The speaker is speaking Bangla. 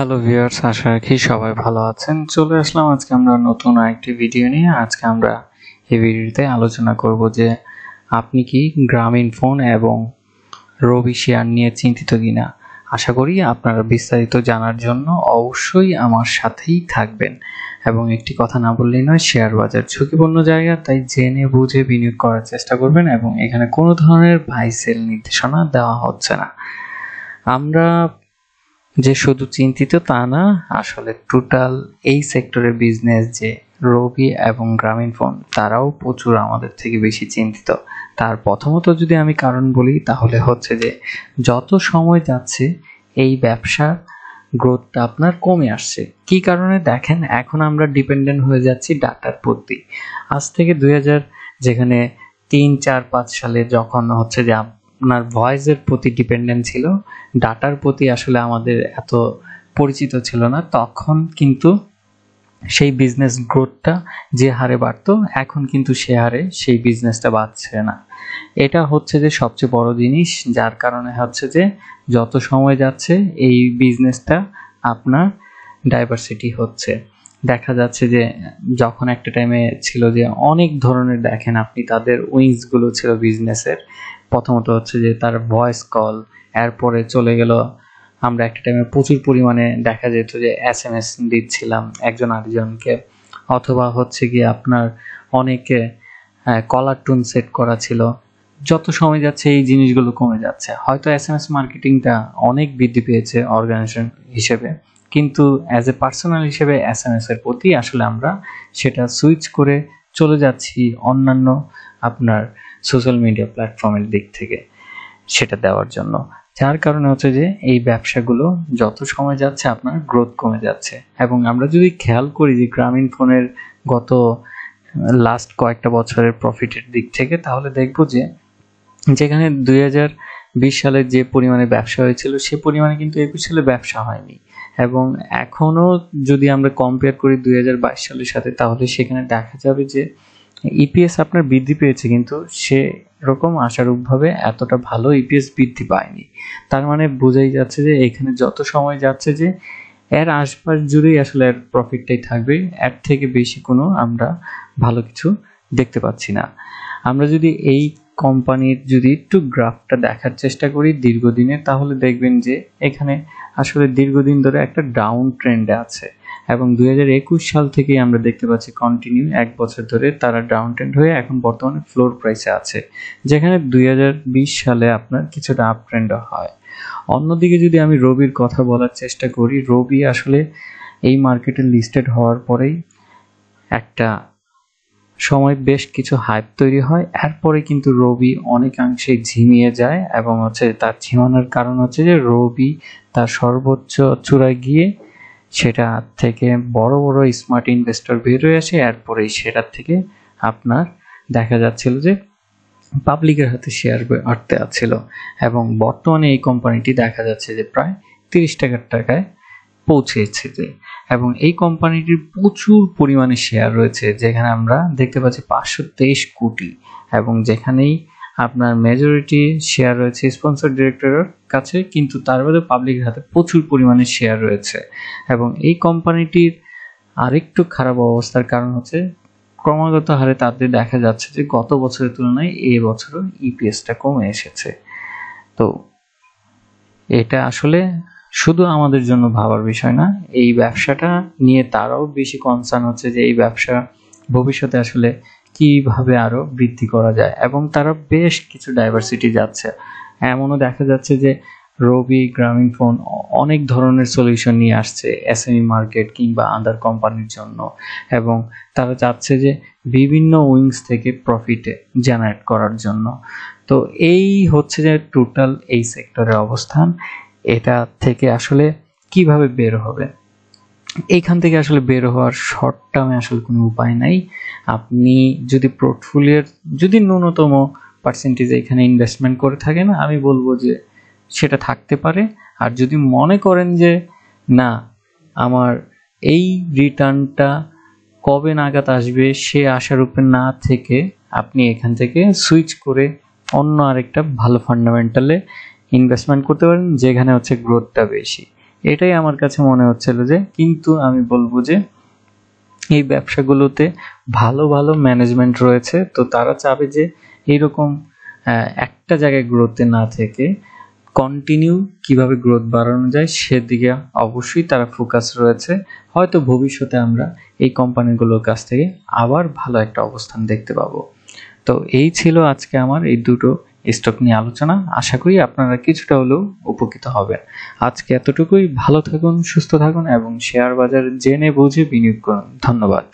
হ্যালো ভিউয়ার্স, আশা রাখি সবাই ভালো আছেন। চলে আসলাম আজকে আমরা নতুন আরেকটি ভিডিও নিয়ে। আজকে আমরা এই ভিডিওতে আলোচনা করব যে আপনি কি গ্রামীণ ফোন এবং রবি শেয়ার নিয়ে চিন্তিত কিনা। আশা করি আপনারা বিস্তারিত জানার জন্য অবশ্যই আমার সাথেই থাকবেন। এবং একটি কথা না বললেই নয়, শেয়ার বাজার ঝুঁকিপূর্ণ জায়গা, তাই জেনে বুঝে বিনিয়োগ করার চেষ্টা করবেন এবং এখানে কোনো ধরনের বাই সেল নির্দেশনা দেওয়া হচ্ছে না। আমরা যে শুধু চিন্তিত তা না, আসলে টোটাল এই সেক্টরের বিজনেস যে রবি এবং গ্রামীণ ফোন, তারাও প্রচুর আমাদের থেকে বেশি চিন্তিত। তার প্রথমত যদি আমি কারণ বলি, তাহলে হচ্ছে যে যত সময় যাচ্ছে এই ব্যবসার গ্রোথটা আপনার কমে আসছে। কি কারণে দেখেন, এখন আমরা ডিপেন্ডেন্ট হয়ে যাচ্ছি ডাটার প্রতি। আজ থেকে 2000 যেখানে 3, 4, 5 সালে যখন হচ্ছে যে আপনার ভয়েসের প্রতি ডিপেন্ডেন্ট ছিল, ডাটার প্রতি আসলে আমাদের এত পরিচিত ছিল না, তখন কিন্তু সেই বিজনেস গ্রোথটা যে হারে বাড়তো, এখন কিন্তু সে হারে সেই বিজনেসটা বাড়ছে না। এটা হচ্ছে যে সবচেয়ে বড় জিনিস, যার কারণে হচ্ছে যে যত সময় যাচ্ছে এই বিজনেসটা আপনার ডাইভার্সিটি হচ্ছে। দেখা যাচ্ছে যে যখন একটা টাইমে ছিল যে অনেক ধরনের, দেখেন আপনি তাদের উইংসগুলো ছিল বিজনেসের। প্রথমত হচ্ছে যে তার ভয়েস কল, এরপরে চলে গেল আমরা একটা টাইমে প্রচুর পরিমাণে দেখা যেত যে SMS দিচ্ছিলাম একজন আরেকজনকে, অথবা হচ্ছে কি আপনার অনেকে কলার টোন সেট করা ছিল। যত সময় যাচ্ছে এই জিনিসগুলো কমে যাচ্ছে। হয়তো SMS মার্কেটিংটা অনেক বৃদ্ধি পেয়েছে অর্গানাইজেশন হিসেবে, কিন্তু অ্যাজ এ পার্সোনাল হিসেবে SMS এর প্রতি আসলে আমরা সেটা সুইচ করে চলে যাচ্ছি অন্যান্য আপনার সোশ্যাল মিডিয়া প্ল্যাটফর্মের দিক থেকে সেটা দেওয়ার জন্য। যার কারণে হচ্ছে যে এই ব্যবসাগুলো যত সময় যাচ্ছে আপনার গ্রোথ কমে যাচ্ছে। এবং আমরা যদি খেয়াল করি যে গ্রামীণ ফোনের গত লাস্ট কয়েকটা বছরের প্রফিটের দিক থেকে, তাহলে দেখব যে যেখানে 2020 সালে যে পরিমাণে ব্যবসা হয়েছিল সে পরিমাণে কিন্তু 21 সালে ব্যবসা হয়নি। এবং এখনো যদি আমরা কম্পেয়ার করি 2022 সালের সাথে, তাহলে সেখানে দেখা যাবে যে ইপিএস আপনার বৃদ্ধি পেয়েছে, কিন্তু সেরকম আশারূপভাবে এতটা ভালো ইপিএস বৃদ্ধি পায়নি। তার মানে বোঝাই যাচ্ছে যে এখানে যত সময় যাচ্ছে যে এর আশপাশ জুড়েই আসলে এর প্রফিটটাই থাকবে, এর থেকে বেশি কোনো আমরা ভালো কিছু দেখতে পাচ্ছি না। আমরা যদি এই কোম্পানির যদি একটু গ্রাফটা দেখার চেষ্টা করি দীর্ঘদিনে, তাহলে দেখবেন যে এখানে আসলে দীর্ঘদিন ধরে একটা ডাউন ট্রেন্ডে আছে। এবং 2021 সাল থেকেই আমরা দেখতে পাচ্ছি কন্টিনিউ 1 বছর ধরে তারা ডাউন ট্রেন্ড হয়ে এখন বর্তমানে ফ্লোর প্রাইসে আছে, যেখানে 2020 সালে আপনার কিছুটা আপ ট্রেন্ড হয়। অন্যদিকে যদি আমি রবির কথা বলার চেষ্টা করি, রবি আসলে এই মার্কেটে লিস্টেড হওয়ার পরেই একটা সময় বেশ কিছু হাইপ তৈরি হয়, এরপরে কিন্তু রবি অনেকাংশেই ঝিমিয়ে যায়। এবং হচ্ছে তার ঝিমানোর কারণ হচ্ছে যে রবি তার সর্বোচ্চ চূড়ায় গিয়ে সেটা থেকে বড় বড় স্মার্ট ইনভেস্টর বের হয়ে আসে, এরপরেই সেটার থেকে আপনার দেখা যাচ্ছিল যে পাবলিকের হাতে শেয়ার আটতে আছিল। এবং বর্তমানে এই কোম্পানিটি দেখা যাচ্ছে যে প্রায় 30 টাকায় পৌঁছেছে যে। এবং এই কোম্পানিটির প্রচুর পরিমাণে শেয়ার রয়েছে, যেখানে আমরা দেখতে পাচ্ছি 523 কোটি, এবং যেখানেই আপনার মেজরিটি শেয়ার রয়েছে স্পন্সর ডিরেক্টরের কাছে, কিন্তু তার বাদে পাবলিকের হাতে প্রচুর পরিমাণে শেয়ার রয়েছে। এবং এই কোম্পানিটির আরেকটু খারাপ অবস্থার কারণ হচ্ছে ক্রমাগত হারে তাদের দেখা যাচ্ছে যে গত বছরের তুলনায় এই বছরও ইপিএসটা কমে এসেছে। তো এটা আসলে শুধু আমাদের জন্য ভাবার বিষয় না, এই ব্যবসাটা নিয়ে তারাও বেশি কনসার্ন হচ্ছে যে এই ব্যবসা ভবিষ্যতে আসলে কিভাবে আরো বৃদ্ধি করা যায়। এবং তারা বেশ কিছু ডাইভার্সিটি যাচ্ছে। এমনও দেখা যাচ্ছে যে রবি গ্রামীণ ফোন অনেক ধরনের সলিউশন নিয়ে আসছে এসএমই মার্কেট কিংবা আদার কোম্পানির জন্য, এবং তারা চাচ্ছে যে বিভিন্ন উইংস থেকে প্রফিট জেনারেট করার জন্য। তো এই হচ্ছে যে টোটাল এই সেক্টরের অবস্থান। এটা থেকে আসলে কিভাবে বের হবে, এইখান থেকে আসলে বের হওয়ার শর্ট টার্মে আসলে কোনো উপায় নাই। আপনি যদি পোর্টফোলিওর যদি ন্যূনতম পার্সেন্টেজে এখানে ইনভেস্টমেন্ট করে থাকেন, আমি বলবো যে সেটা থাকতে পারে। আর যদি মনে করেন যে না, আমার এই রিটার্নটা কবে নাগাদ আসবে সে আশার উপর না থেকে, আপনি এখান থেকে সুইচ করে অন্য আরেকটা ভালো ফান্ডামেন্টালে ইনভেস্টমেন্ট করতে পারেন, যেখানে হচ্ছে গ্রোথটা বেশি। এটাই আমার কাছে মনে হচ্ছিল যে, কিন্তু আমি বলবো যে এই ব্যবসাগুলোতে ভালো ভালো ম্যানেজমেন্ট রয়েছে, তো তারা চাবে যে এইরকম একটা জায়গায় গ্রোথে না থেকে কন্টিনিউ কিভাবে গ্রোথ বাড়ানো যায় সেদিকে অবশ্যই তারা ফোকাস রয়েছে। হয়তো ভবিষ্যতে আমরা এই কোম্পানিগুলোর কাছ থেকে আবার ভালো একটা অবস্থান দেখতে পাবো। তো এই ছিল আজকে আমার এই দুটো স্টক নিয়ে আলোচনা। আশা করি আপনারা কিছুটা হলেও উপকৃত হবেন। আজকে এতটুকুই। ভালো থাকুন, সুস্থ থাকুন এবং শেয়ার বাজার জেনে বুঝে বিনিয়োগ করুন। ধন্যবাদ।